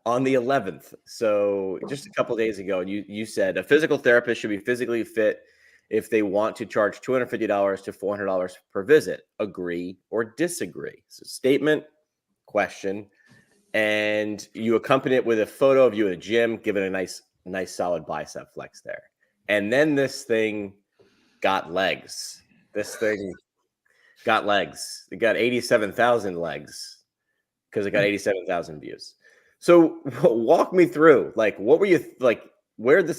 on the 11th. So just a couple days ago, and you said a physical therapist should be physically fit if they want to charge $250 to $400 per visit. Agree or disagree? So statement, question, and you accompany it with a photo of you at a gym, giving a nice solid bicep flex there. And then this thing got legs. This thing got legs. It got 87,000 legs because it got 87,000 views. So walk me through, like, what were you like?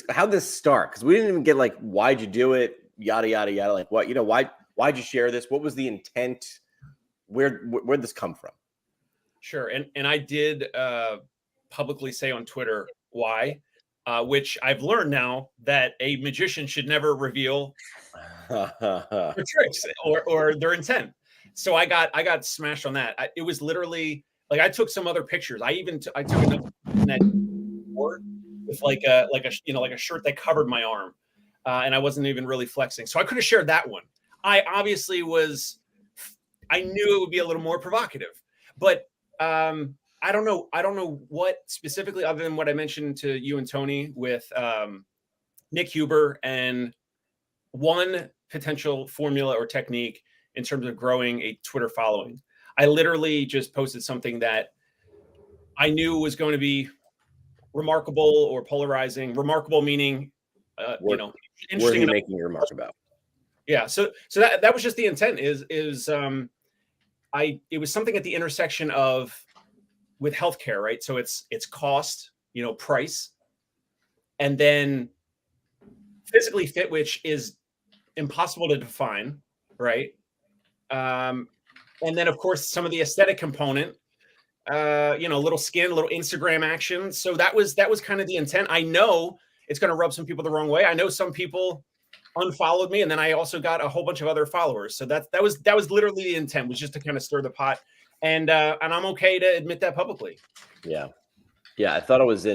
How'd this start? Because we didn't even get like, why'd you do it? Yada yada yada. Like, what, why'd you share this? What was the intent? Where'd this come from? Sure, and I did publicly say on Twitter why, which I've learned now that a magician should never reveal their tricks or their intent. So I got smashed on that. It was literally like I took some other pictures. I took another that with like a shirt that covered my arm, and I wasn't even really flexing. So I could have shared that one. I obviously was. I knew it would be a little more provocative, but I don't know what specifically, other than what I mentioned to you and Tony with Nick Huber, and one potential formula or technique in terms of growing a Twitter following. I literally just posted something that I knew was going to be remarkable or polarizing. Remarkable meaning, interesting. What are you making your remark about? Yeah, so that was just the intent. It was something at the intersection of with healthcare, right? So it's cost, price, and then physically fit, which is impossible to define, right? And then of course some of the aesthetic component, a little skin, a little Instagram action. So that was kind of the intent. I know it's going to rub some people the wrong way. I know some people unfollowed me, and then I also got a whole bunch of other followers. So that was literally the intent, was just to kind of stir the pot, and I'm okay to admit that publicly. Yeah, I thought it was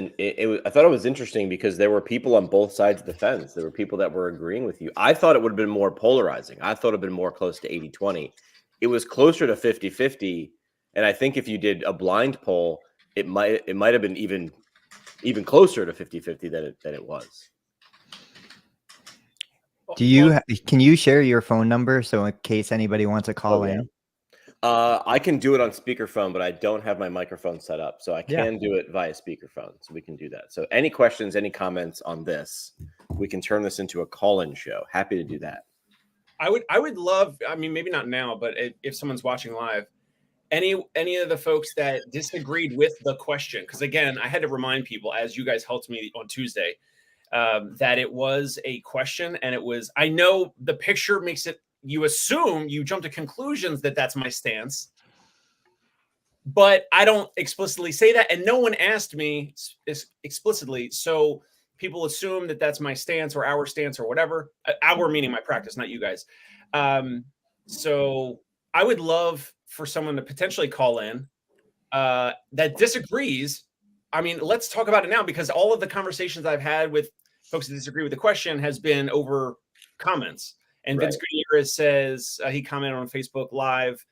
interesting because there were people on both sides of the fence. There were people that were agreeing with you. I thought it would have been more polarizing. I thought it would have been more close to 80-20. It was closer to 50-50, and I think if you did a blind poll, it might have been even closer to 50-50 than it was. Can you share your phone number so in case anybody wants to call in? I can do it on speakerphone, but I don't have my microphone set up, so I can do it via speakerphone. So we can do that. So any questions, any comments on this, we can turn this into a call-in show. Happy to do that. I would love, I mean, maybe not now, but if someone's watching live, any of the folks that disagreed with the question, because again, I had to remind people, as you guys helped me on Tuesday, that it was a question, and it was, I know the picture makes it, you assume, you jump to conclusions that that's my stance, but I don't explicitly say that, and no one asked me explicitly, so people assume that that's my stance or our stance or whatever. Our meaning my practice, not you guys. So I would love for someone to potentially call in that disagrees. I mean, let's talk about it now, because all of the conversations I've had with folks that disagree with the question has been over comments. And Vince Gutierrez says, he commented on Facebook Live,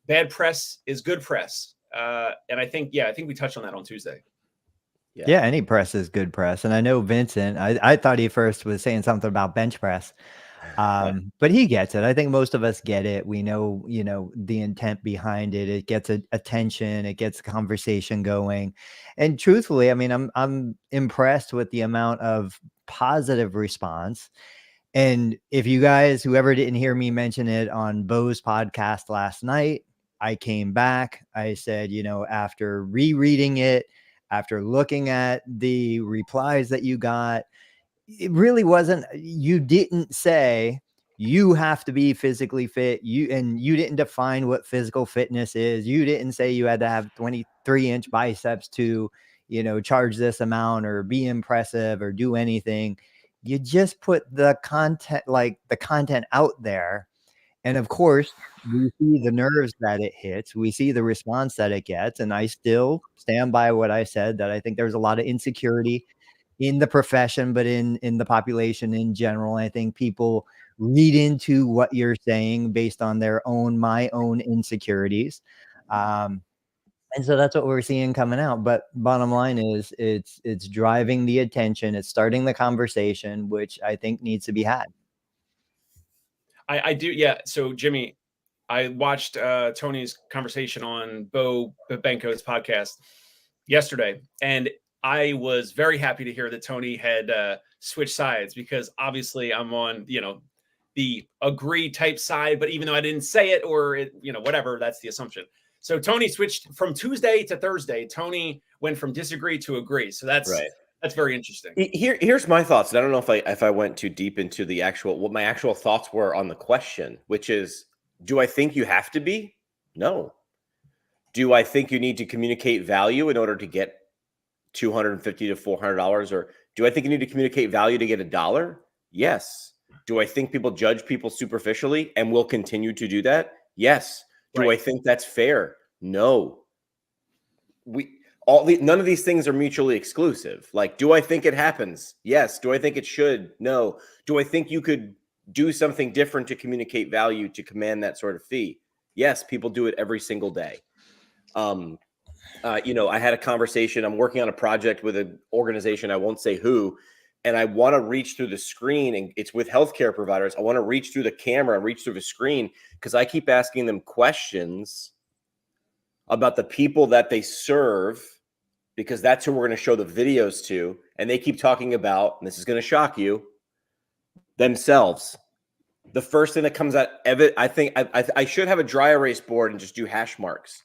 bad press is good press. And I think we touched on that on Tuesday. Yeah, any press is good press. And I know Vincent, I thought he first was saying something about bench press. But he gets it. I think most of us get it. We know, the intent behind it. It gets attention. It gets conversation going. And truthfully, I mean, I'm impressed with the amount of positive response. And if you guys, whoever didn't hear me mention it on Bo's podcast last night, I came back. I said, after rereading it, after looking at the replies that you got, it really wasn't, you didn't say you have to be physically fit. You didn't define what physical fitness is. You didn't say you had to have 23-inch biceps to, charge this amount or be impressive or do anything. You just put the content out there. And of course, we see the nerves that it hits. We see the response that it gets. And I still stand by what I said, that I think there's a lot of insecurity in the profession, but in the population in general. I think people read into what you're saying based on my own insecurities. And And so that's what we're seeing coming out. But bottom line is it's driving the attention. It's starting the conversation, which I think needs to be had. I do. Yeah. So Jimmy, I watched Tony's conversation on Bo Benko's podcast yesterday, and I was very happy to hear that Tony had switched sides, because obviously I'm on, the agree type side, but even though I didn't say it, or it, whatever, that's the assumption. So Tony switched from Tuesday to Thursday. Tony went from disagree to agree. So that's Right. That's very interesting. Here's my thoughts. And I don't know if I went too deep into what my actual thoughts were on the question, which is, do I think you have to be? No. Do I think you need to communicate value in order to get $250 to $400? Or do I think you need to communicate value to get $1? Yes. Do I think people judge people superficially and will continue to do that? Yes. Do I think that's fair? No. None of these things are mutually exclusive. Like, do I think it happens? Yes. Do I think it should? No. Do I think you could do something different to communicate value to command that sort of fee? Yes. People do it every single day. I had a conversation. I'm working on a project with an organization, I won't say who, and I want to reach through the screen, and it's with healthcare providers. I want to reach through the camera and reach through the screen because I keep asking them questions about the people that they serve, because that's who we're going to show the videos to. And they keep talking about, and this is going to shock you, themselves. The first thing that comes out, I think I should have a dry erase board and just do hash marks.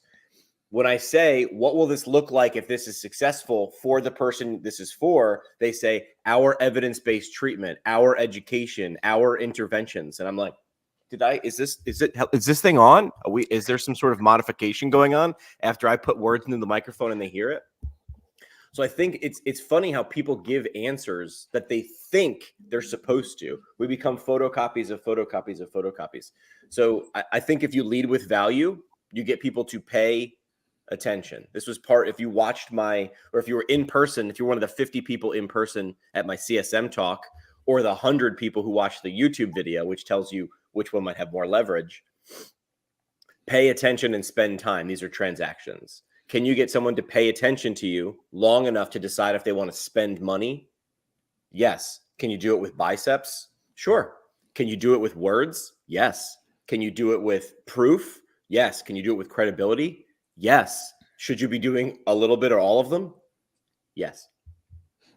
When I say, what will this look like if this is successful for the person this is for, they say, our evidence-based treatment, our education, our interventions. And I'm like, is this thing on? Is there some sort of modification going on after I put words into the microphone and they hear it? So I think it's funny how people give answers that they think they're supposed to. We become photocopies of photocopies of photocopies. So I think if you lead with value, you get people to pay attention. This was if you watched or if you were in person, if you're one of the 50 people in person at my CSM talk, or the 100 people who watched the YouTube video, which tells you which one might have more leverage, pay attention and spend time. These are transactions. Can you get someone to pay attention to you long enough to decide if they want to spend money? Yes. Can you do it with biceps? Sure. Can you do it with words? Yes. Can you do it with proof? Yes. Can you do it with credibility? Yes. Should you be doing a little bit or all of them? Yes.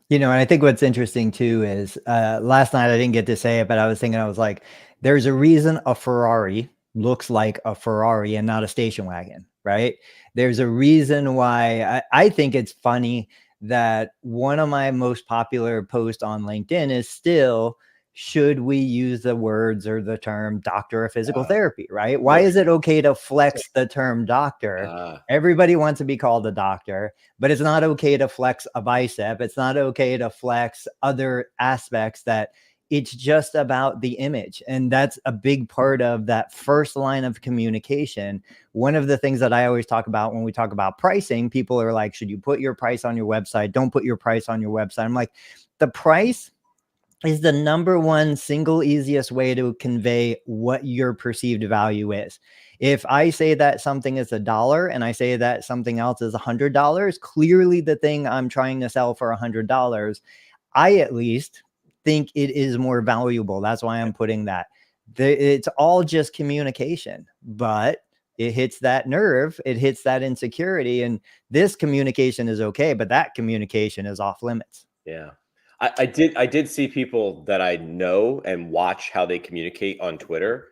And I think what's interesting too is last night I didn't get to say it, but I was thinking, I was like, there's a reason a Ferrari looks like a Ferrari and not a station wagon, right? There's a reason why I think it's funny that one of my most popular posts on LinkedIn is still, should we use the words or the term doctor of physical therapy, right? Why is it okay to flex the term doctor? Everybody wants to be called a doctor, but it's not okay to flex a bicep. It's not okay to flex other aspects. That it's just about the image. And that's a big part of that first line of communication. One of the things that I always talk about when we talk about pricing, people are like, should you put your price on your website? Don't put your price on your website. I'm like, the price is the number one single easiest way to convey what your perceived value is. If I say that something is $1 and I say that something else is $100, clearly the thing I'm trying to sell for $100, I at least think it is more valuable. That's why I'm putting that. It's all just communication, but it hits that nerve. It hits that insecurity. And this communication is okay, but that communication is off limits. Yeah. I did see people that I know and watch how they communicate on Twitter,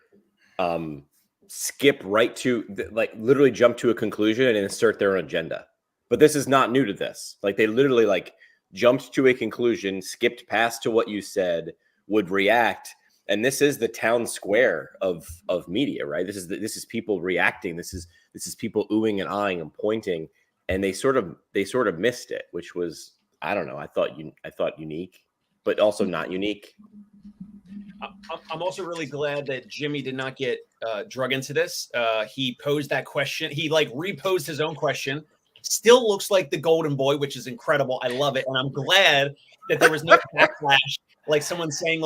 skip right to literally jump to a conclusion and insert their own agenda. But this is not new to this. Like, they literally jumped to a conclusion, skipped past to what you said, would react. And this is the town square of media, right? This is people reacting. This is people oohing and ahhing and pointing. And they sort of missed it, which was, I don't know. I thought unique, but also not unique. I'm also really glad that Jimmy did not get drug into this. He posed that question. He reposed his own question. Still looks like the golden boy, which is incredible. I love it. And I'm glad that there was no backlash, like someone saying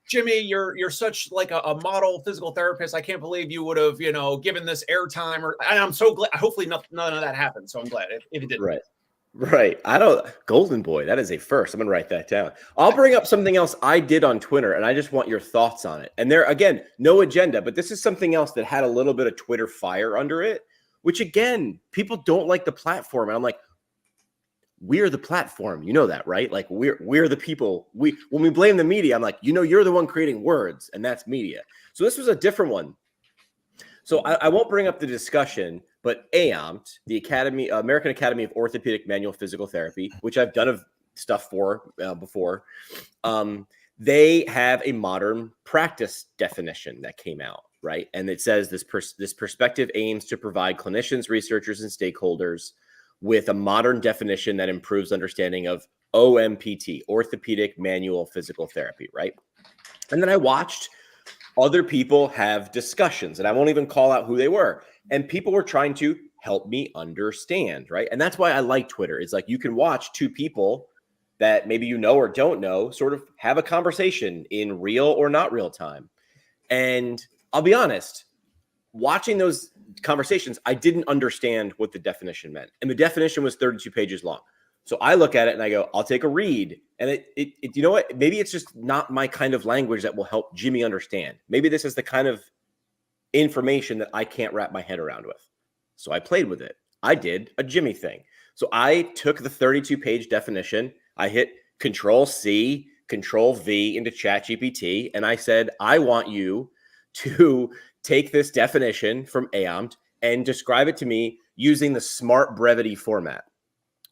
Jimmy, you're such like a model physical therapist. I can't believe you would have, given this airtime. And I'm so glad. Hopefully, none of that happened. So I'm glad if it didn't. Right. Right. I don't Golden Boy, that is a first. I'm gonna write that down. I'll bring up something else I did on Twitter, and I just want your thoughts on it. And there again, no agenda, but this is something else that had a little bit of Twitter fire under it, which again, people don't like the platform. And I'm like, we're the platform. You know that, right? Like we're the people. When we blame the media, I'm like, you're the one creating words, and that's media. So this was a different one. So I won't bring up the discussion, but AAMT, the American Academy of Orthopedic Manual Physical Therapy, which I've done stuff for before, they have a modern practice definition that came out, right? And it says this perspective aims to provide clinicians, researchers, and stakeholders with a modern definition that improves understanding of OMPT, Orthopedic Manual Physical Therapy, right? And then I watched other people have discussions, and I won't even call out who they were. And people were trying to help me understand, right? And that's why I like Twitter. It's like you can watch two people that maybe you know or don't know sort of have a conversation in real or not real time. And I'll be honest, watching those conversations, I didn't understand what the definition meant. And the definition was 32 pages long. So I look at it and I go, I'll take a read. And it you know what? Maybe it's just not my kind of language that will help Jimmy understand. Maybe this is the kind of information that I can't wrap my head around with. So I played with it. I did a Jimmy thing. So I took the 32-page definition. I hit Control-C, Control-V into ChatGPT. And I said, I want you to take this definition from AAMT and describe it to me using the smart brevity format,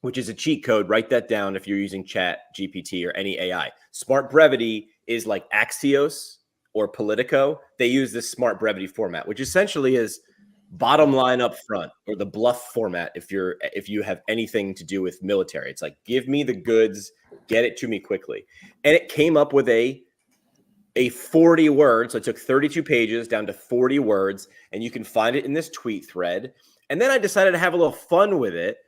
which is a cheat code. Write that down if you're using ChatGPT or any AI. Smart brevity is like Axios or Politico. They use this smart brevity format, which essentially is bottom line up front, or the bluff format if you have anything to do with military. It's like, give me the goods, get it to me quickly. And it came up with a 40 words. So it took 32 pages down to 40 words, and you can find it in this tweet thread. And then I decided to have a little fun with it.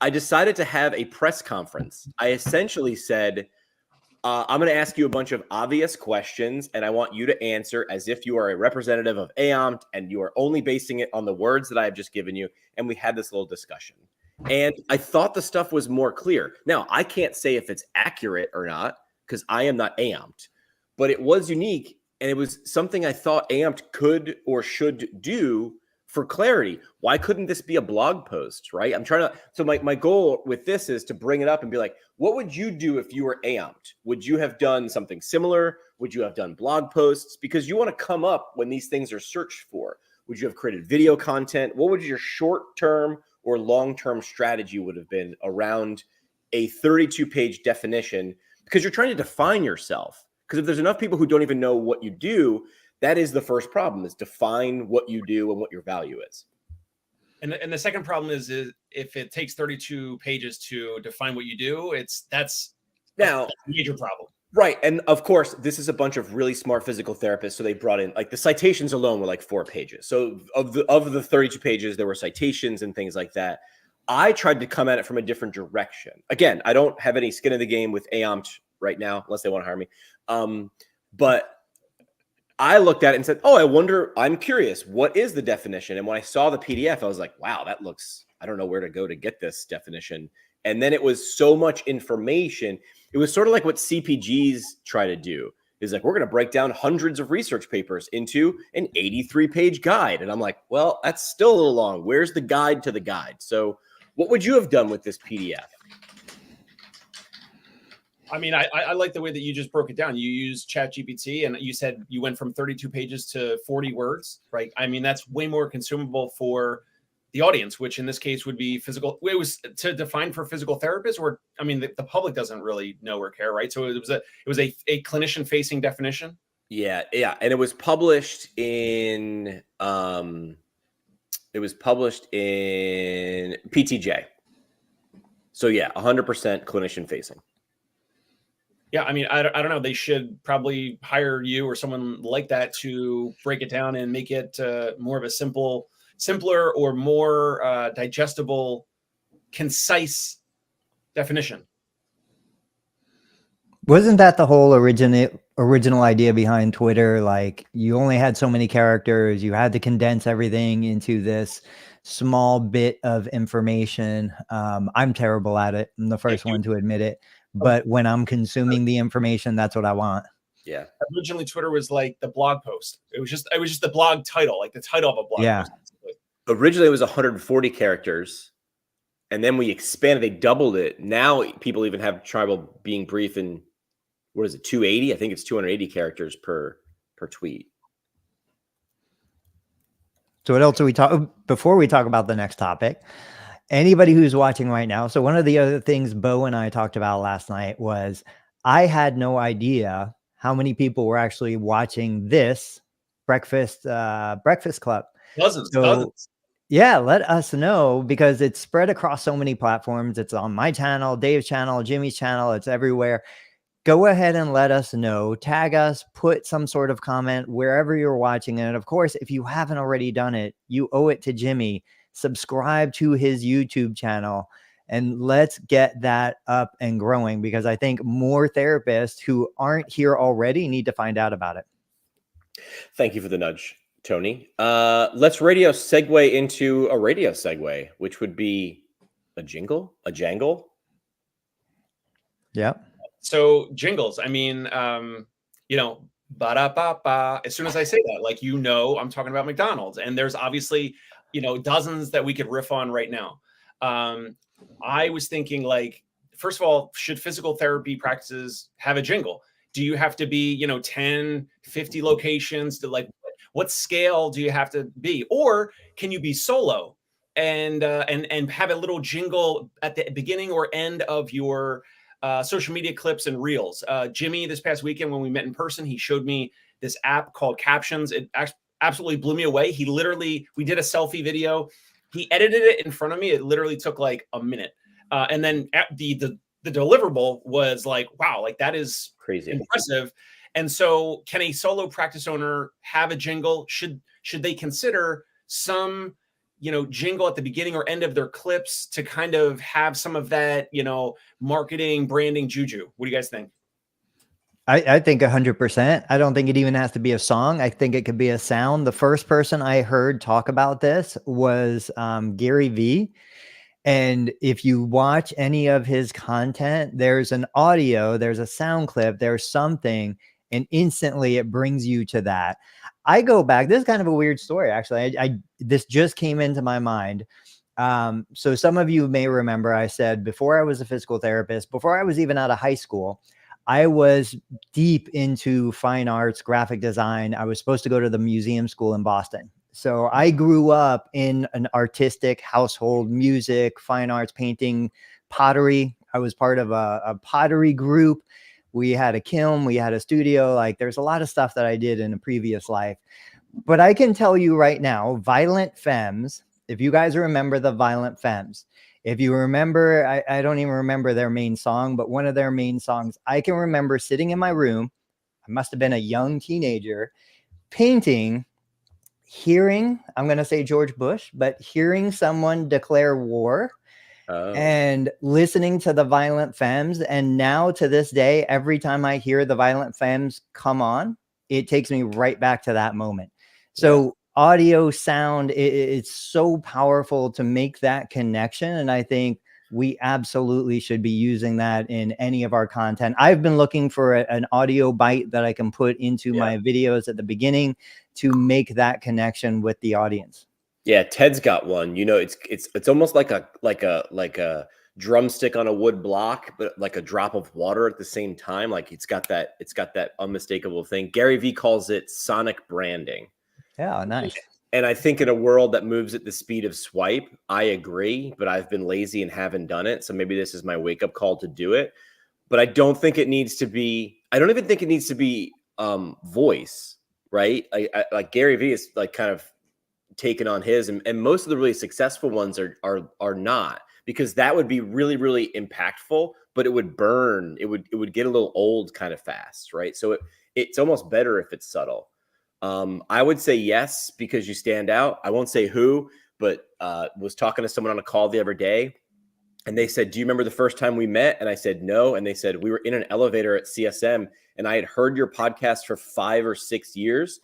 I decided to have a press conference. I essentially said, I'm going to ask you a bunch of obvious questions, and I want you to answer as if you are a representative of AAMT and you are only basing it on the words that I have just given you. And we had this little discussion. And I thought the stuff was more clear. Now, I can't say if it's accurate or not because I am not AAMT, but it was unique, and it was something I thought AAMT could or should do for clarity. Why couldn't this be a blog post, right? I'm trying to, so my goal with this is to bring it up and be like, what would you do if you were AAMT? Would you have done something similar? Would you have done blog posts? Because you want to come up when these things are searched for. Would you have created video content? What would your short-term or long-term strategy would have been around a 32-page definition? Because you're trying to define yourself. Because if there's enough people who don't even know what you do, that is the first problem, is define what you do and what your value is. And the second problem is if it takes 32 pages to define what you do, that's now a major problem. Right. And of course, this is a bunch of really smart physical therapists. So they brought in, like, the citations alone were like 4 pages. So of the 32 pages, there were citations and things like that. I tried to come at it from a different direction. Again, I don't have any skin in the game with AAMT right now, unless they want to hire me. But I looked at it and said, I'm curious, what is the definition? And when I saw the PDF, I was like, wow, that looks, I don't know where to go to get this definition. And then it was so much information. It was sort of like what CPGs try to do, is like, we're going to break down hundreds of research papers into an 83-page guide. And I'm like, well, that's still a little long. Where's the guide to the guide? So what would you have done with this PDF? I mean, I like the way that you just broke it down. You used ChatGPT, and you said you went from 32 pages to 40 words, right? I mean, that's way more consumable for the audience, which in this case would be physical. It was to define for physical therapists, or I mean, the public doesn't really know or care, right? So it was a clinician-facing definition. Yeah, and it was published in PTJ. So yeah, 100% clinician-facing. Yeah, I mean, I don't know. They should probably hire you or someone like that to break it down and make it more of a simpler or more digestible, concise definition. Wasn't that the whole original idea behind Twitter. Like, you only had so many characters. You had to condense everything into this small bit of information. I'm terrible at it. I'm the first one to admit it. But when I'm consuming the information, that's what I want. Yeah. Originally, Twitter was like the blog post. It was just the blog title, like the title of a blog Yeah. post. Originally, it was 140 characters, and then we expanded. They doubled it. Now people even have trouble being brief in, what is it, 280? I think it's 280 characters per tweet. So what else do we talk before we talk about the next topic? Anybody who's watching right now. So one of the other things Bo and I talked about last night was I had no idea how many people were actually watching this Breakfast Club. Dozens. Yeah, let us know, because it's spread across so many platforms. It's on my channel, Dave's channel, Jimmy's channel. It's everywhere. Go ahead and let us know. Tag us, put some sort of comment wherever you're watching. And of course, if you haven't already done it, you owe it to Jimmy. Subscribe to his YouTube channel and let's get that up and growing, because I think more therapists who aren't here already need to find out about it. Thank you for the nudge, Tony. Let's radio segue into a radio segue, which would be a jingle, a jangle. Yeah. So Jingles, I mean, ba-da-ba-ba. As soon as I say that, like, I'm talking about McDonald's, and there's obviously, dozens that we could riff on right now. I was thinking, like, first of all, should physical therapy practices have a jingle? Do you have to be, 10, 50 locations to, like, what scale do you have to be? Or can you be solo and have a little jingle at the beginning or end of your social media clips and reels? Jimmy, this past weekend when we met in person, he showed me this app called Captions. It absolutely blew me away. We did a selfie video. He edited it in front of me. It literally took like a minute. And then the deliverable was like, wow, like that is crazy, impressive. And so can a solo practice owner have a jingle? Should they consider some, jingle at the beginning or end of their clips to kind of have some of that, marketing, branding juju? What do you guys think? I think 100%. I don't think it even has to be a song. I think it could be a sound. The first person I heard talk about this was Gary Vee. And if you watch any of his content, there's an audio, there's a sound clip, there's something, and instantly it brings you to that. I go back. This is kind of a weird story, actually. This just came into my mind. So some of you may remember I said before I was a physical therapist, before I was even out of high school, I was deep into fine arts, graphic design. I was supposed to go to the museum school in Boston. So I grew up in an artistic household, music, fine arts, painting, pottery. I was part of a pottery group. We had a kiln, we had a studio. Like, there's a lot of stuff that I did in a previous life. But I can tell you right now, Violent Femmes, if you guys remember the Violent Femmes, if you remember, I don't even remember their main song, but one of their main songs, I can remember sitting in my room. I must have been a young teenager, painting, hearing, I'm going to say George Bush, but hearing someone declare war and listening to the Violent Femmes. And now to this day, every time I hear the Violent Femmes come on, it takes me right back to that moment. So audio, sound, it's so powerful to make that connection. And I think we absolutely should be using that in any of our content. I've been looking for an audio bite that I can put into my videos at the beginning to make that connection with the audience. Yeah, Ted's got one. It's almost like a drumstick on a wood block, but like a drop of water at the same time. Like it's got that unmistakable thing. Gary Vee calls it sonic branding. Yeah, nice. And I think in a world that moves at the speed of swipe, I agree, but I've been lazy and haven't done it. So maybe this is my wake-up call to do it. But I don't think it needs to be, I don't even think it needs to be voice, right? Like Gary Vee is like kind of taken on his, and most of the really successful ones are not, because that would be really, really impactful, but it would burn. It would get a little old kind of fast, right? So it's almost better if it's subtle. I would say yes, because you stand out. I won't say who, but was talking to someone on a call the other day, And they said, do you remember the first time we met? And I said, no. And they said, we were in an elevator at CSM and I had heard your podcast for 5 or 6 years.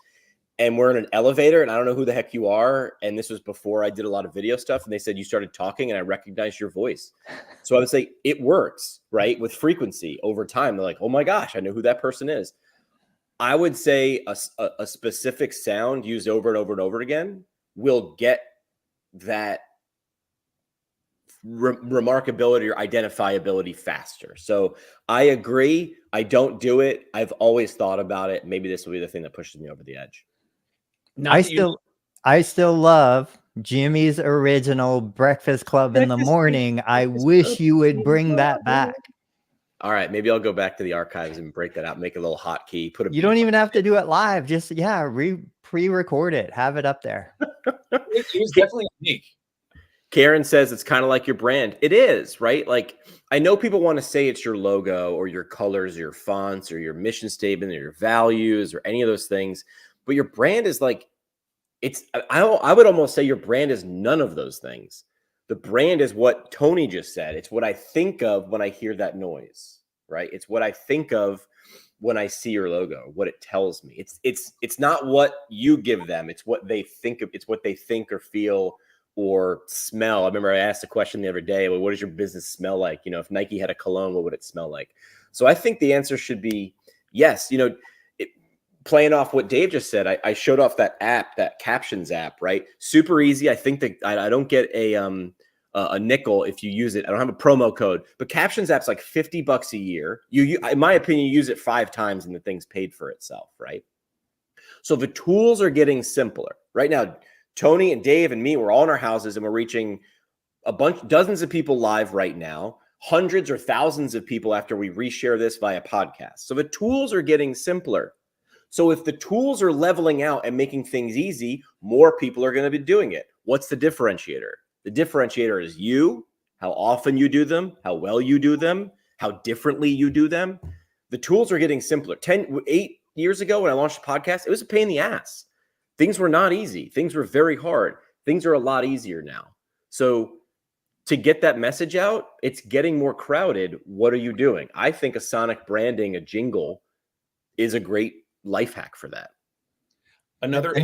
And we're in an elevator and I don't know who the heck you are. And this was before I did a lot of video stuff. And they said, you started talking and I recognized your voice. So I would say it works, right? With frequency over time. They're like, oh my gosh, I know who that person is. I would say a specific sound used over and over and over again will get that remarkability or identifiability faster. So I agree. I don't do it. I've always thought about it. Maybe this will be the thing that pushes me over the edge. I still love Jimmy's original Breakfast Club in the morning. I wish you would bring that back. All right, maybe I'll go back to the archives and break that out, make a little hotkey. You don't even have to do it live. Just pre-record it, have it up there. It was definitely unique. Karen says it's kind of like your brand. It is, right? Like, I know people want to say it's your logo or your colors or your fonts or your mission statement or your values or any of those things, but your brand is like, I would almost say your brand is none of those things. The brand is what Tony just said. It's what I think of when I hear that noise, right? It's what I think of when I see your logo, what it tells me. It's not what you give them. It's what they think of. It's what they think or feel or smell. I remember I asked a question the other day, well, what does your business smell like? You know, if Nike had a cologne, what would it smell like? So I think the answer should be yes. You know, playing off what Dave just said, I showed off that app, that captions app, right? Super easy. I think that I don't get a nickel if you use it. I don't have a promo code, but captions app's like $50 a year. You, in my opinion, you use it 5 times and the thing's paid for itself, right? So the tools are getting simpler. Right now, Tony and Dave and me, we're all in our houses and we're reaching dozens of people live right now, hundreds or thousands of people after we reshare this via podcast. So the tools are getting simpler. So if the tools are leveling out and making things easy, more people are going to be doing it. What's the differentiator? The differentiator is you, how often you do them, how well you do them, how differently you do them. The tools are getting simpler. 8 years ago when I launched the podcast, it was a pain in the ass. Things were not easy. Things were very hard. Things are a lot easier now. So to get that message out, it's getting more crowded. What are you doing? I think a sonic branding, a jingle, is a great life hack for that. Another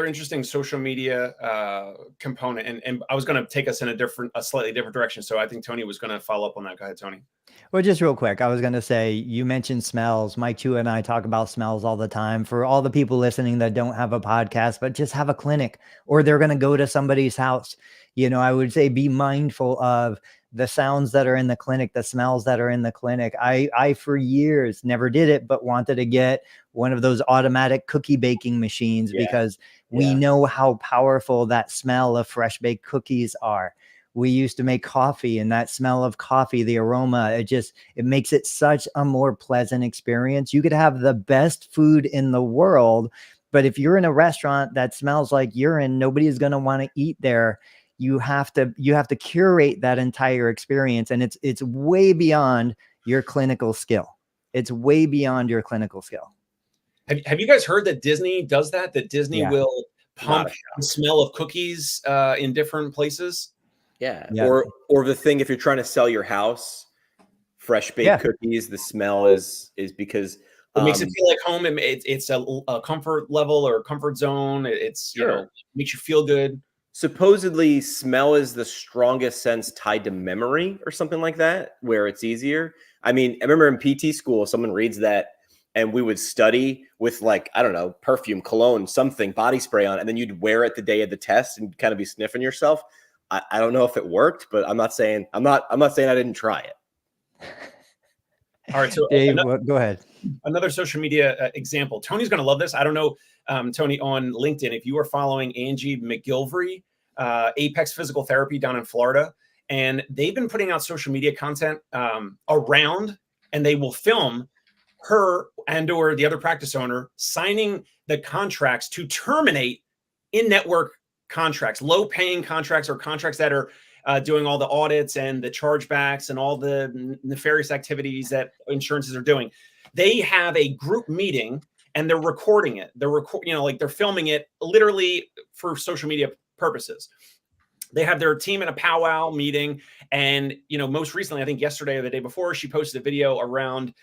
interesting social media component, and I was going to take us in a slightly different direction. So I think Tony was going to follow up on that. Go ahead, Tony. Well, just real quick, I was going to say, you mentioned smells. Mike Chu and I talk about smells all the time. For all the people listening that don't have a podcast, but just have a clinic, or they're going to go to somebody's house, you know, I would say be mindful of the sounds that are in the clinic, the smells that are in the clinic. I for years never did it, but wanted to get one of those automatic cookie baking machines because we know how powerful that smell of fresh baked cookies are. We used to make coffee, and that smell of coffee, the aroma, it makes it such a more pleasant experience. You could have the best food in the world, but if you're in a restaurant that smells like urine, nobody is going to want to eat there. You have to curate that entire experience, and it's way beyond your clinical skill. It's way beyond your clinical skill. Have you guys heard that Disney does that? That Disney will pump the smell of cookies in different places? Yeah. Or the thing, if you're trying to sell your house, fresh baked cookies, the smell is because it makes it feel like home. It's a comfort level or comfort zone. It's you know, makes you feel good. Supposedly smell is the strongest sense tied to memory or something like that, where it's easier. I mean, I remember in PT school, someone reads that and we would study with, like, I don't know, perfume, cologne, something, body spray on, and then you'd wear it the day of the test and kind of be sniffing yourself. I don't know if it worked, but I'm not saying I didn't try it. All right, so Dave, go ahead. Another social media example. Tony's going to love this. I don't know, Tony, on LinkedIn, if you are following Angie McGilvery, Apex Physical Therapy down in Florida, and they've been putting out social media content around, and they will film her and or the other practice owner signing the contracts to terminate in-network contracts, low-paying contracts, or contracts that are doing all the audits and the chargebacks and all the nefarious activities that insurances are doing. They have a group meeting and they're recording it. They're filming it literally for social media purposes. they have their team in a powwow meeting. And, most recently, I think yesterday or the day before, she posted a video around,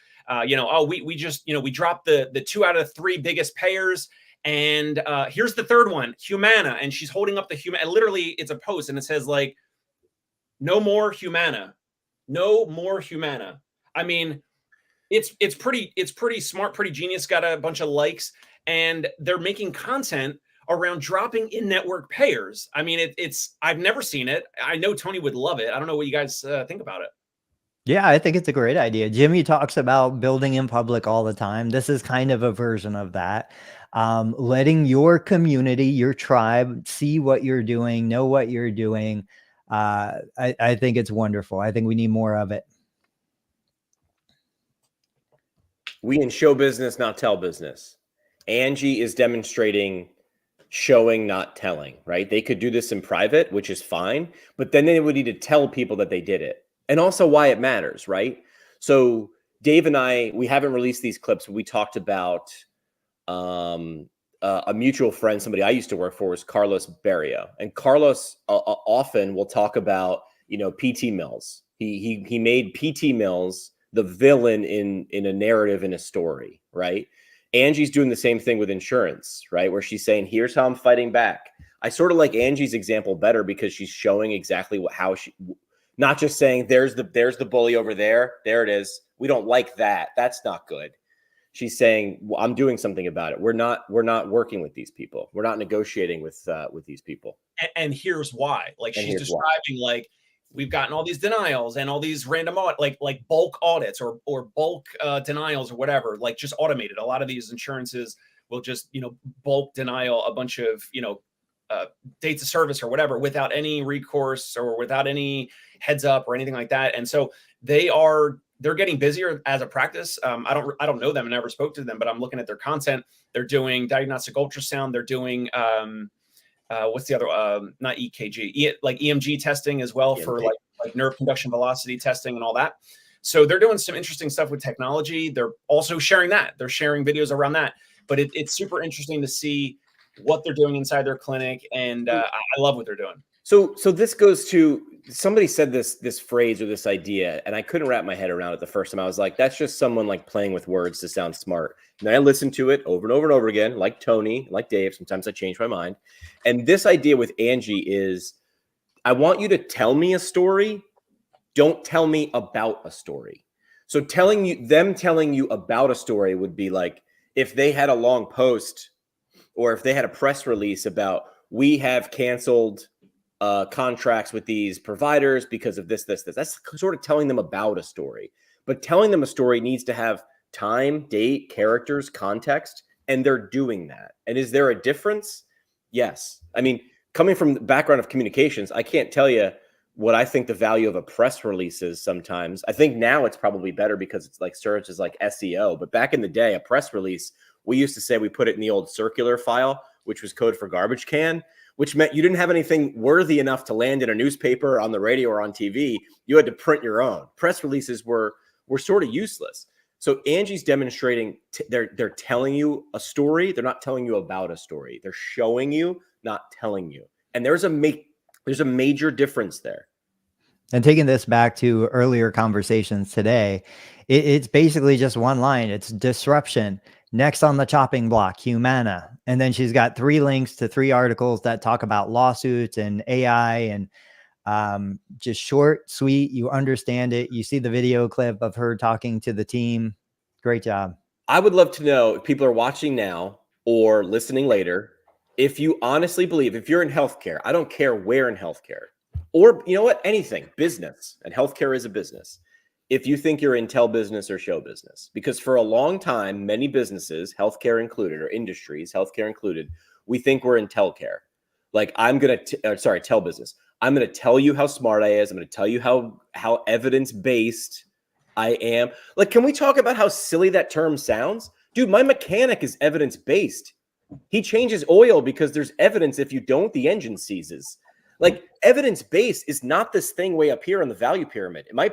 we just, we dropped the 2 out of 3 biggest payers. And here's the third one, Humana. And she's holding up the Humana. Literally, it's a post and it says like, no more Humana, no more Humana. I mean, it's pretty smart, pretty genius, got a bunch of likes, and they're making content around dropping in-network payers. I mean, I've never seen it. I know Tony would love it. I don't know what you guys think about it. Yeah, I think it's a great idea. Jimmy talks about building in public all the time. This is kind of a version of that. Letting your community, your tribe, see what you're doing, know what you're doing. I think it's wonderful. I think we need more of it. We in show business, not tell business. Angie is demonstrating showing, not telling, right? They could do this in private, which is fine, but then they would need to tell people that they did it. And also why it matters, right? So Dave and I, we haven't released these clips, but we talked about a mutual friend, somebody I used to work for, was Carlos Barrio. And Carlos often will talk about, PT Mills. He made PT Mills the villain in a narrative, in a story, right? Angie's doing the same thing with insurance, right? Where she's saying, here's how I'm fighting back. I sort of like Angie's example better because she's showing exactly how she, not just saying there's the bully over there. There it is. We don't like that. That's not good. She's saying, well, I'm doing something about it. We're not working with these people. We're not negotiating with these people. And here's why. Like, she's describing like, we've gotten all these denials and all these random like bulk audits or bulk denials or whatever, like just automated. A lot of these insurances will just, bulk denial a bunch of, dates of service or whatever without any recourse or without any heads up or anything like that. And so they're getting busier as a practice. I don't know them and never spoke to them, but I'm looking at their content. They're doing diagnostic ultrasound. They're doing, what's the other, not EKG, like EMG testing as well, for like nerve conduction velocity testing and all that. So they're doing some interesting stuff with technology. They're also sharing that. They're sharing videos around that. But it's super interesting to see what they're doing inside their clinic. And I love what they're doing. So this goes to, somebody said this phrase or this idea, and I couldn't wrap my head around it the first time. I was like, that's just someone like playing with words to sound smart. And then I listened to it over and over and over again, like Tony, like Dave. Sometimes I change my mind. And this idea with Angie is, I want you to tell me a story. Don't tell me about a story. So telling you about a story would be like, if they had a long post or if they had a press release about, we have canceled contracts with these providers because of this. That's sort of telling them about a story. But telling them a story needs to have time, date, characters, context, and they're doing that. And is there a difference? Yes. I mean, coming from the background of communications, I can't tell you what I think the value of a press release is sometimes. I think now it's probably better because it's like serves as like SEO. But back in the day, a press release, we used to say we put it in the old circular file, which was code for garbage can, which meant you didn't have anything worthy enough to land in a newspaper, on the radio, or on TV. You had to print your own. Press releases were sort of useless. So Angie's demonstrating they're telling you a story. They're not telling you about a story. They're showing you, not telling you. And there's a major difference there. And taking this back to earlier conversations today, it's basically just one line. It's disruption. Next on the chopping block, Humana. And then she's got 3 links to 3 articles that talk about lawsuits and AI, and just short, sweet. You understand it. You see the video clip of her talking to the team. Great job. I would love to know if people are watching now or listening later, if you honestly believe, if you're in healthcare, I don't care where in healthcare, or you know what, anything, business, and healthcare is a business. If you think you're in tell business or show business, because for a long time, many businesses, healthcare included, or industries, healthcare included, we think we're in tell care. Like tell business. I'm going to tell you how smart I is. I'm going to tell you how evidence-based I am. Like, can we talk about how silly that term sounds? Dude, my mechanic is evidence-based. He changes oil because there's evidence. If you don't, the engine seizes. Like, evidence-based is not this thing way up here on the value pyramid. In my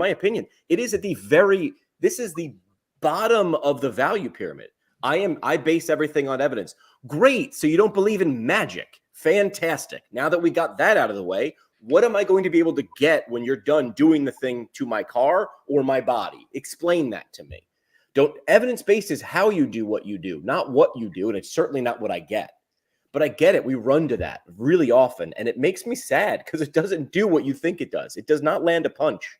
opinion, it is this is the bottom of the value pyramid. I base everything on evidence. Great. So you don't believe in magic. Fantastic. Now that we got that out of the way, what am I going to be able to get when you're done doing the thing to my car or my body? Explain that to me. Evidence-based is how you do what you do, not what you do. And it's certainly not what I get. But I get it. We run to that really often. And it makes me sad because it doesn't do what you think it does. It does not land a punch.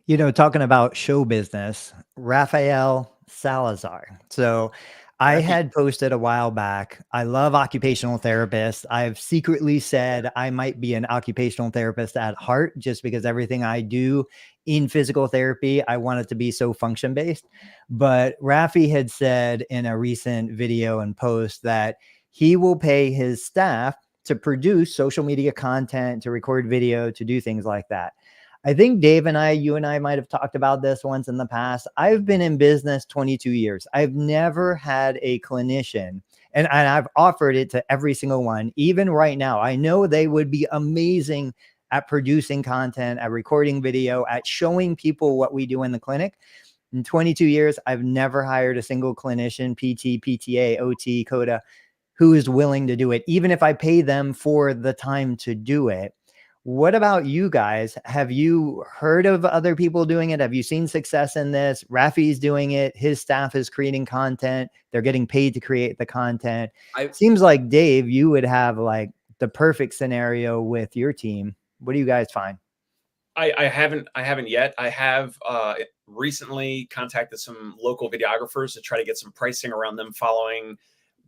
You know, talking about show business, Rafael Salazar. So I had posted a while back. I love occupational therapists. I've secretly said I might be an occupational therapist at heart just because everything I do in physical therapy, I want it to be so function based. But Rafi had said in a recent video and post that he will pay his staff to produce social media content, to record video, to do things like that. I think Dave and you and I might have talked about this once in the past. I've been in business 22 years. I've never had a clinician, and I've offered it to every single one. Even right now, I know they would be amazing at producing content, at recording video, at showing people what we do in the clinic. In 22 years, I've never hired a single clinician, PT, PTA, OT, CODA, who is willing to do it, even if I pay them for the time to do it. What about you guys? Have you heard of other people doing it? Have you seen success in this? Rafi's doing it. His staff is creating content. They're getting paid to create the content. Seems like, Dave, you would have like the perfect scenario with your team. What do you guys find? I haven't yet. I have recently contacted some local videographers to try to get some pricing around them following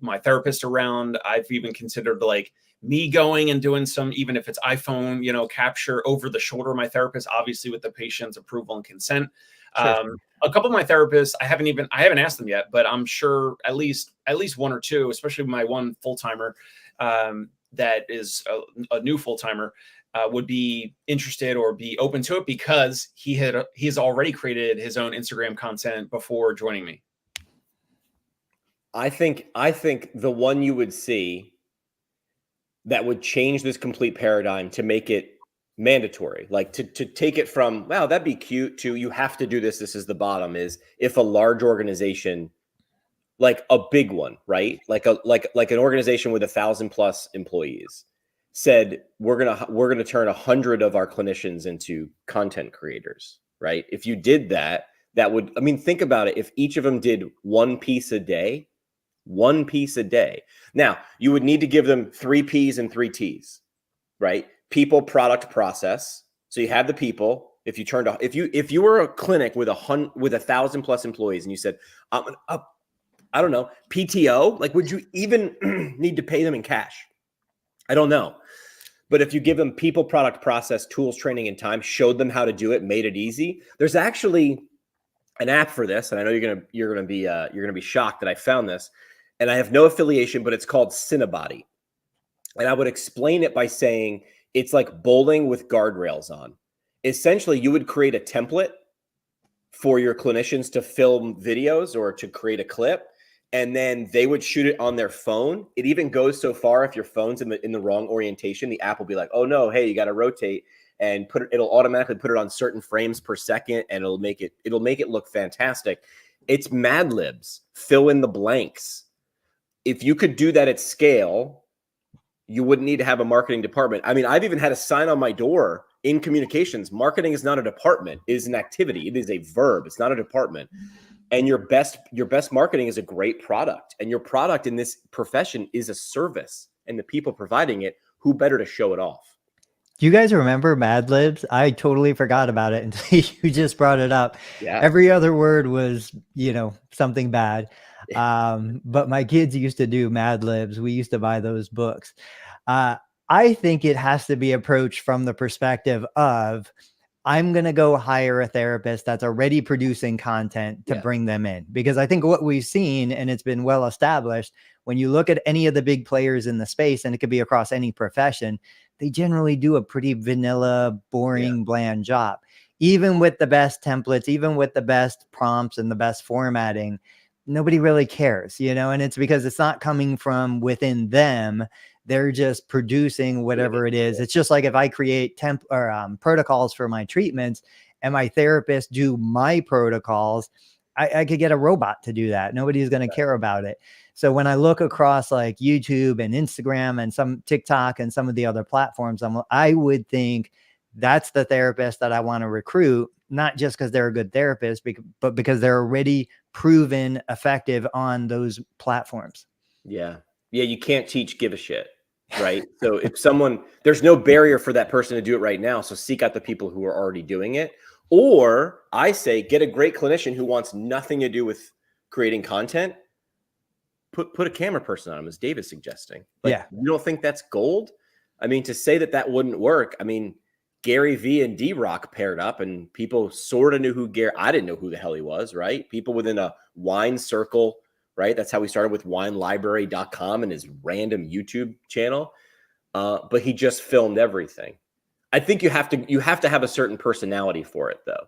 my therapist around. I've even considered like me going and doing some, even if it's iPhone, capture over the shoulder of my therapist, obviously with the patient's approval and consent. Sure. A couple of my therapists, I haven't asked them yet, but I'm sure at least one or two, especially my one full-timer that is a new full-timer, would be interested or be open to it because he's already created his own Instagram content before joining me. I think the one you would see that would change this complete paradigm to make it mandatory, like to take it from, wow, that'd be cute, to you have to do this, this is the bottom, is if a large organization, like a big one, right? Like an organization with 1,000+ employees said, we're gonna turn 100 of our clinicians into content creators, right? If you did that, that would, I mean, think about it. If each of them did one piece a day. Now, you would need to give them 3 Ps and 3 Ts, right? People, product, process. So you have the people. If you were a clinic with 1,000+ employees and you said, I don't know, PTO, like, would you even need to pay them in cash? I don't know. But if you give them people, product, process, tools, training, and time, showed them how to do it, made it easy. There's actually an app for this, and I know you're gonna be shocked that I found this. And I have no affiliation, but it's called Cinebody. And I would explain it by saying it's like bowling with guardrails on. Essentially, you would create a template for your clinicians to film videos or to create a clip, and then they would shoot it on their phone. It even goes so far, if your phone's in the wrong orientation, the app will be like, oh no, hey, you got to rotate, and it'll automatically put it on certain frames per second, and it'll make it look fantastic. It's Mad Libs, fill in the blanks. If you could do that at scale, you wouldn't need to have a marketing department. I mean, I've even had a sign on my door in communications. Marketing is not a department. It is an activity. It is a verb. It's not a department. And your best marketing is a great product. And your product in this profession is a service. And the people providing it, who better to show it off? Do you guys remember Mad Libs? I totally forgot about it until you just brought it up. Yeah. Every other word was, something bad. But my kids used to do Mad Libs. We used to buy those books. I think it has to be approached from the perspective of, I'm going to go hire a therapist that's already producing content to bring them in. Because I think what we've seen, and it's been well established, when you look at any of the big players in the space, and it could be across any profession, they generally do a pretty vanilla, boring, bland job. Even with the best templates, even with the best prompts and the best formatting, nobody really cares, and it's because it's not coming from within them. They're just producing whatever it is. It's just like if I create protocols for my treatments and my therapist do my protocols, I could get a robot to do that. Nobody's going to care about it. So when I look across like YouTube and Instagram and some TikTok and some of the other platforms, I would think that's the therapist that I want to recruit, not just because they're a good therapist, but because they're already proven effective on those platforms. Yeah. Yeah. You can't teach give a shit. Right. So if there's no barrier for that person to do it right now. So seek out the people who are already doing it. Or I say, get a great clinician who wants nothing to do with creating content. Put a camera person on him, as Dave is suggesting. Like, Yeah. You don't think that's gold? I mean, to say that wouldn't work. I mean, Gary V and D-Rock paired up and people sort of knew who I didn't know who the hell he was, right? People within a wine circle, right? That's how we started with winelibrary.com and his random YouTube channel. But he just filmed everything. I think you have to have a certain personality for it though.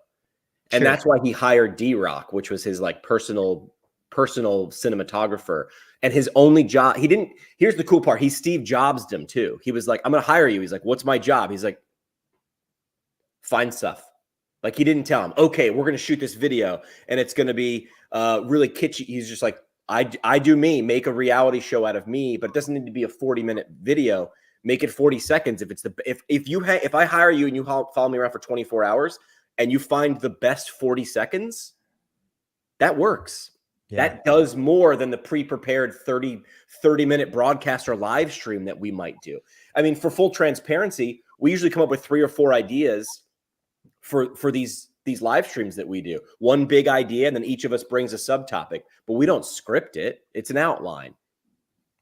And Sure. that's why he hired D-Rock, which was his like personal cinematographer. And his only job, here's the cool part. He Steve Jobs'd him too. He was like, I'm going to hire you. He's like, what's my job? He's like, find stuff. Like he didn't tell him, okay, we're going to shoot this video and it's going to be really kitschy. He's just like, I do me, make a reality show out of me, but it doesn't need to be a 40-minute video. Make it 40 seconds. If I hire you and you follow me around for 24 hours and you find the best 40 seconds, that works. Yeah. That does more than the pre-prepared 30-minute broadcast or live stream that we might do. I mean, for full transparency, we usually come up with 3 or 4 ideas for these live streams that we do. One big idea, and then each of us brings a subtopic, but we don't script it. It's an outline.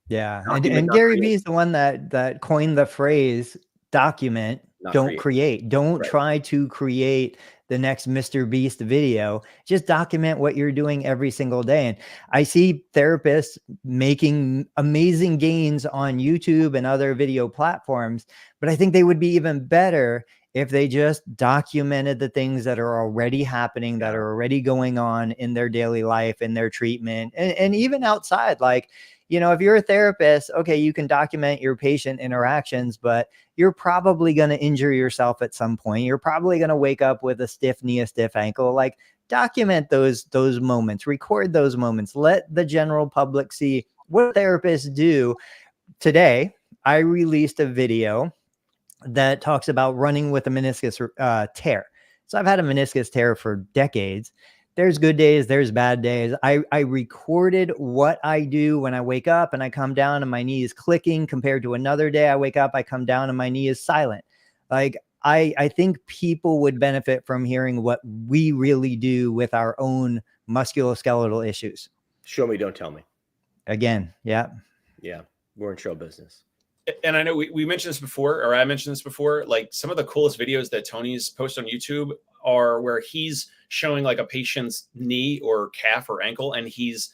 Yeah. And Gary Vee is the one that coined the phrase document, don't create. Don't try to create the next Mr. Beast video. Just document what you're doing every single day. And I see therapists making amazing gains on YouTube and other video platforms, but I think they would be even better if they just documented the things that are already happening, that are already going on in their daily life, in their treatment, and even outside. Like, you know, if you're a therapist, okay, you can document your patient interactions, but you're probably going to injure yourself at some point. You're probably going to wake up with a stiff knee, a stiff ankle. Like, document those moments, record those moments, let the general public see what therapists do. Today, I released a video that talks about running with a meniscus tear. So I've had a meniscus tear for decades. There's good days, there's bad days. I recorded what I do when I wake up and I come down and my knee is clicking, compared to another day I wake up, I come down and my knee is silent. Like, I think people would benefit from hearing what we really do with our own musculoskeletal issues. Show me, don't tell me. Again, yeah. Yeah, we're in show business. And I know we mentioned this before, or I mentioned this before, like some of the coolest videos that Tony's posted on YouTube are where he's showing like a patient's knee or calf or ankle, and he's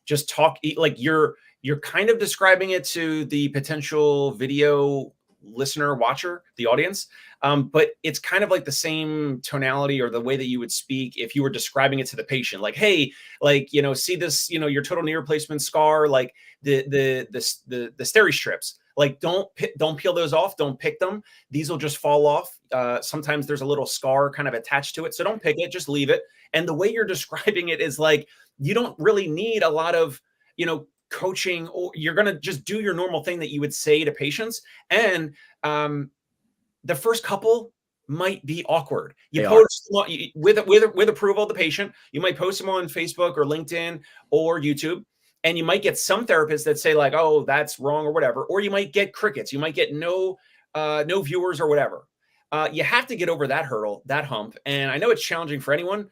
just like you're kind of describing it to the potential video listener, watcher, the audience. But it's kind of like the same tonality or the way that you would speak if you were describing it to the patient. Like, hey, like, you know, see this, you know, your total knee replacement scar, like the steri strips. Like, don't peel those off. Don't pick them. These will just fall off. Sometimes there's a little scar kind of attached to it. So don't pick it, just leave it. And the way you're describing it is like, you don't really need a lot of, you know, coaching, or you're going to just do your normal thing that you would say to patients. And the first couple might be awkward. You post with approval of the patient. You might post them on Facebook or LinkedIn or YouTube. And you might get some therapists that say like, oh, that's wrong or whatever. Or you might get crickets. You might get no viewers or whatever. You have to get over that hurdle, that hump. And I know it's challenging for anyone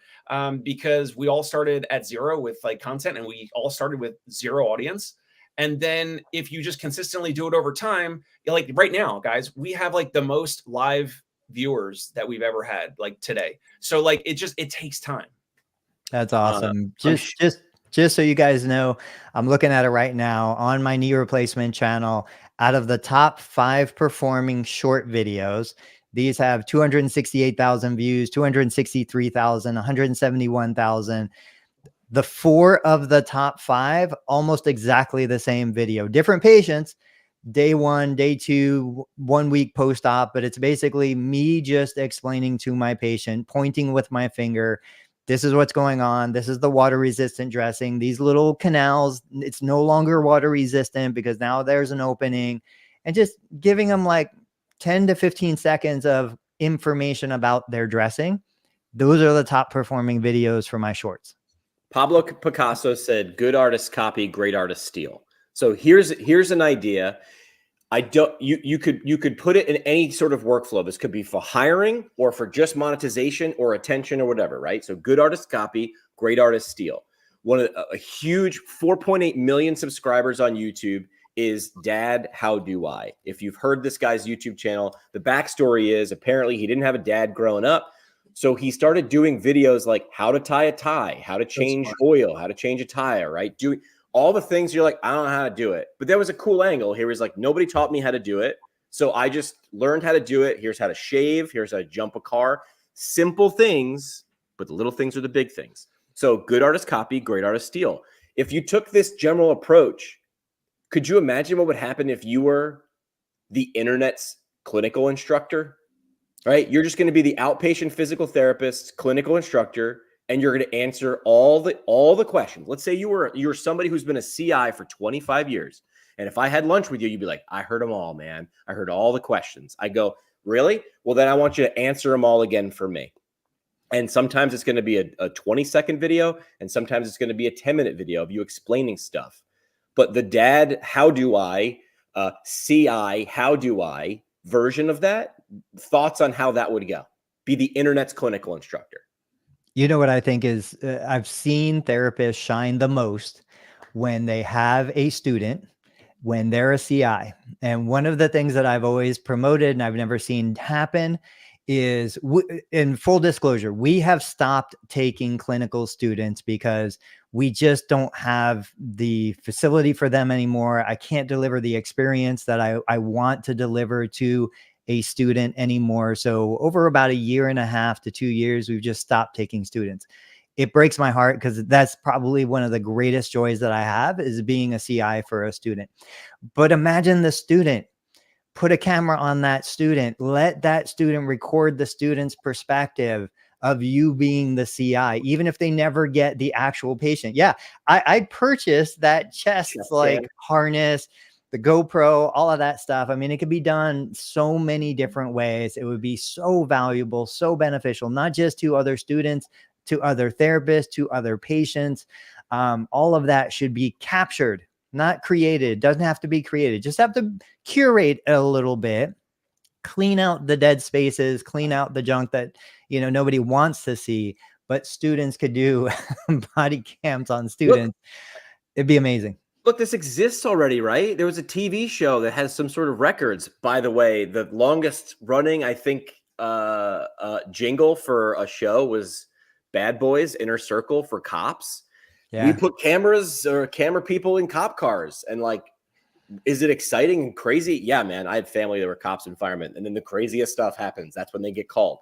because we all started at zero with like content, and we all started with zero audience. And then if you just consistently do it over time, like right now, guys, we have like the most live viewers that we've ever had, like today. So like it takes time. That's awesome. Just so you guys know, I'm looking at it right now on my knee replacement channel. Out of the top 5 performing short videos, these have 268,000 views, 263,000, 171,000. The 4 of the top 5, almost exactly the same video. Different patients, day 1, day 2, 1 week post-op, but it's basically me just explaining to my patient, pointing with my finger, This is what's going on. This is the water resistant dressing. These little canals, it's no longer water resistant because now there's an opening, and just giving them like 10 to 15 seconds of information about their dressing. Those are the top performing videos for my shorts. Pablo Picasso said, "Good artists copy, great artists steal." So here's an idea. You could put it in any sort of workflow. This could be for hiring or for just monetization or attention or whatever, right? So good artists copy, great artists steal. One of a huge 4.8 million subscribers on YouTube is Dad, How Do I? If you've heard this guy's YouTube channel, the backstory is apparently he didn't have a dad growing up. So he started doing videos like how to tie a tie, how to change oil, how to change a tire, right? Doing all the things you're like, I don't know how to do it. But there was a cool angle. He was like, nobody taught me how to do it. So I just learned how to do it. Here's how to shave. Here's how to jump a car. Simple things, but the little things are the big things. So good artists copy, great artists steal. If you took this general approach, could you imagine what would happen if you were the internet's clinical instructor? Right? You're just going to be the outpatient physical therapist, clinical instructor, and you're going to answer all the questions. Let's say you're somebody who's been a CI for 25 years. And if I had lunch with you, you'd be like, I heard them all, man. I heard all the questions. I go, really? Well, then I want you to answer them all again for me. And sometimes it's going to be a 20-second video, and sometimes it's going to be a 10-minute video of you explaining stuff. But the Dad, How Do I, CI, How Do I version of that, thoughts on how that would go? Be the internet's clinical instructor. You know what I think is I've seen therapists shine the most when they have a student, when they're a CI. And one of the things that I've always promoted and I've never seen happen is, in full disclosure, we have stopped taking clinical students because we just don't have the facility for them anymore. I can't deliver the experience that I want to deliver to a student anymore. So over about 1.5 to 2 years, we've just stopped taking students. It breaks my heart because that's probably one of the greatest joys that I have, is being a CI for a student. But imagine the student. Put a camera on that student. Let that student record the student's perspective of you being the CI, even if they never get the actual patient. Yeah, I purchased that chest like harness, the GoPro, all of that stuff. I mean, it could be done so many different ways. It would be so valuable, so beneficial, not just to other students, to other therapists, to other patients. All of that should be captured, not created. Doesn't have to be created. Just have to curate a little bit, clean out the dead spaces, clean out the junk that, nobody wants to see, but students could do body cams on students. It'd be amazing. Look, this exists already, right? There was a TV show that has some sort of records. By the way, the longest running, I think, jingle for a show was Bad Boys Inner Circle for cops. Yeah. We put cameras or camera people in cop cars, and like, is it exciting and crazy? Yeah, man. I had family that were cops and firemen, and then the craziest stuff happens. That's when they get called.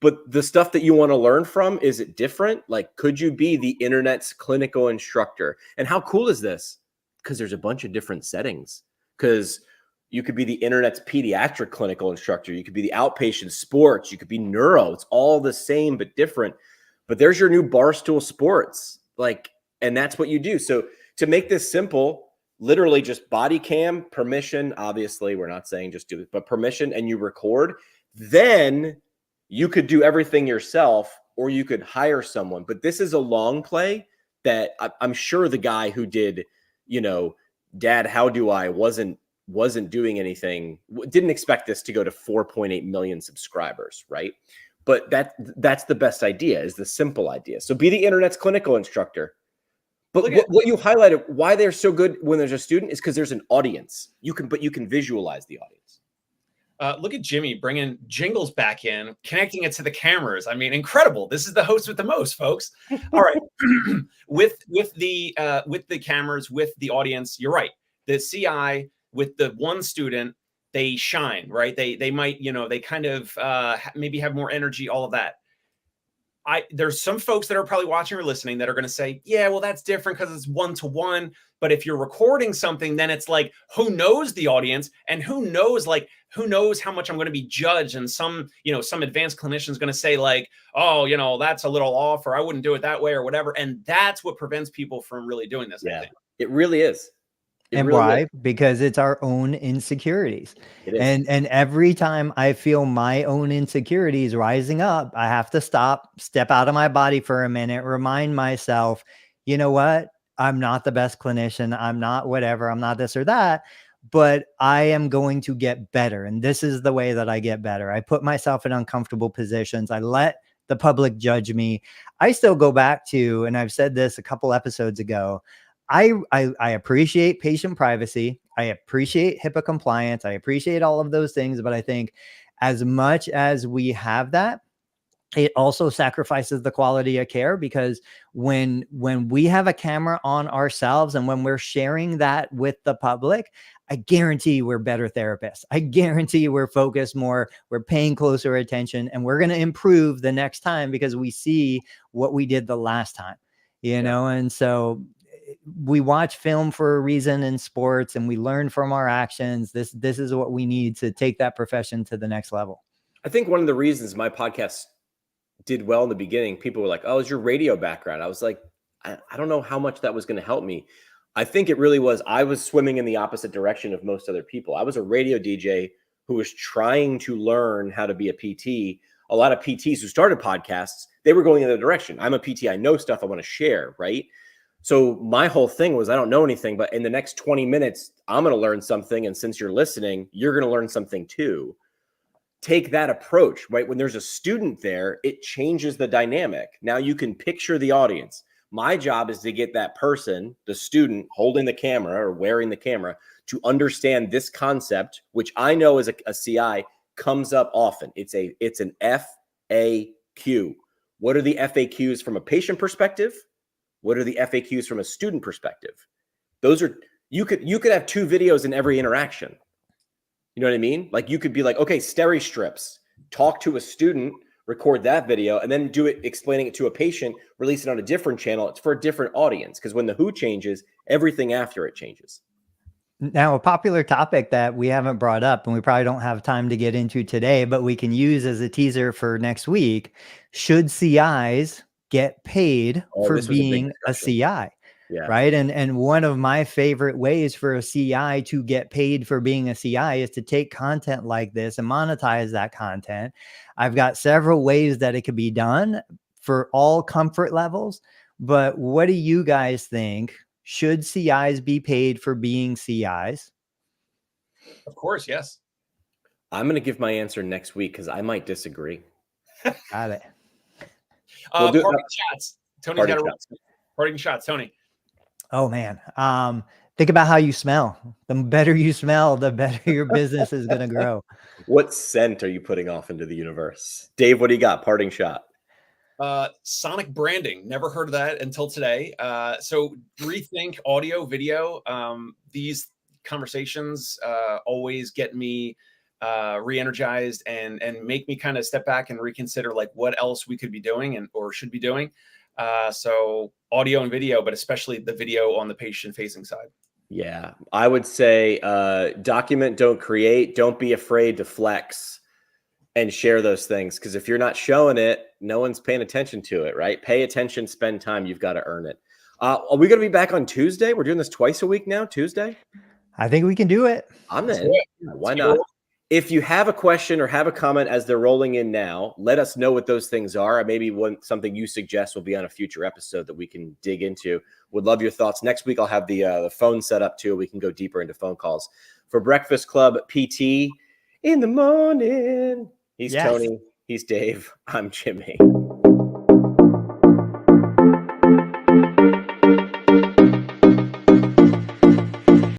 But the stuff that you want to learn from, is it different? Like, could you be the internet's clinical instructor? And how cool is this? Because there's a bunch of different settings. Because you could be the internet's pediatric clinical instructor. You could be the outpatient sports. You could be neuro. It's all the same, but different. But there's your new Barstool Sports. Like, and that's what you do. So to make this simple, literally just body cam, permission. Obviously, we're not saying just do it, but permission, and you record. Then you could do everything yourself, or you could hire someone. But this is a long play that I'm sure the guy who did, Dad, How Do I wasn't doing anything, didn't expect this to go to 4.8 million subscribers, right? But that's the best idea, is the simple idea. So be the internet's clinical instructor. But what you highlighted, why they're so good when there's a student, is because there's an audience. You can visualize the audience. Look at Jimmy bringing Jingles back in, connecting it to the cameras. I mean, incredible. This is the host with the most, folks. All right. with the cameras, with the audience, you're right. The CI with the one student, they shine, right? They might, they kind of maybe have more energy, all of that. there's some folks that are probably watching or listening that are going to say, yeah, well, that's different because it's 1-to-1. But if you're recording something, then it's like, who knows the audience, and who knows how much I'm going to be judged. And some advanced clinician is going to say like, oh, that's a little off, or I wouldn't do it that way or whatever. And that's what prevents people from really doing this. Yeah, I think. it really is. And really why? is. Because it's our own insecurities. It is. And every time I feel my own insecurities rising up, I have to step out of my body for a minute, remind myself, you know what? I'm not the best clinician. I'm not whatever. I'm not this or that, but I am going to get better. And this is the way that I get better. I put myself in uncomfortable positions. I let the public judge me. I still go back to, and I've said this a couple episodes ago, I appreciate patient privacy. I appreciate HIPAA compliance. I appreciate all of those things. But I think as much as we have that, it also sacrifices the quality of care, because when we have a camera on ourselves and when we're sharing that with the public, I guarantee we're better therapists. I guarantee we're focused more, we're paying closer attention, and we're going to improve the next time because we see what we did the last time, you know? And so we watch film for a reason in sports, and we learn from our actions. This is what we need to take that profession to the next level. I think one of the reasons my podcast did well in the beginning, people were like, oh, it's your radio background. I was like, I don't know how much that was going to help me. I think it really was. I was swimming in the opposite direction of most other people. I was a radio DJ who was trying to learn how to be a PT. A lot of PTs who started podcasts, they were going in the direction. I'm a PT. I know stuff I want to share, right? So my whole thing was, I don't know anything, but in the next 20 minutes, I'm going to learn something. And since you're listening, you're going to learn something too. Take that approach, right? When there's a student there, it changes the dynamic. Now you can picture the audience. My job is to get that person, the student holding the camera or wearing the camera, to understand this concept, which I know as a CI comes up often. It's an FAQ. What are the FAQs from a patient perspective? What are the FAQs from a student perspective? Those are, you could have two videos in every interaction. You know what I mean? Like you could be like, okay, steri strips, talk to a student, record that video, and then do it, explaining it to a patient, release it on a different channel. It's for a different audience, because when the who changes, everything after it changes. Now, a popular topic that we haven't brought up, and we probably don't have time to get into today, but we can use as a teaser for next week: should CIs get paid for being a CI? Yeah. Right. And one of my favorite ways for a CI to get paid for being a CI is to take content like this and monetize that content. I've got several ways that it could be done for all comfort levels. But what do you guys think? Should CIs be paid for being CIs? Of course, yes. I'm going to give my answer next week because I might disagree. Got it. Parting shots. Tony's got a parting shots. Tony. Oh man. Think about how you smell. The better you smell, the better your business is going to grow. What scent are you putting off into the universe? Dave, what do you got? Parting shot. Sonic branding. Never heard of that until today. So rethink audio, video. These conversations always get me re-energized and make me kind of step back and reconsider like what else we could be doing or should be doing. So audio and video, but especially the video on the patient facing side. Yeah, I would say document, don't create. Don't be afraid to flex and share those things, because if you're not showing it, no one's paying attention to it, right? Pay attention, spend time. You've got to earn it. Are we going to be back on Tuesday? We're doing this twice a week now, Tuesday? I think we can do it. I'm in. Yeah, why not? If you have a question or have a comment as they're rolling in now, let us know what those things are. Maybe something you suggest will be on a future episode that we can dig into. Would love your thoughts. Next week, I'll have the phone set up too. We can go deeper into phone calls. For Breakfast Club PT in the morning, he's Tony. He's Dave. I'm Jimmy.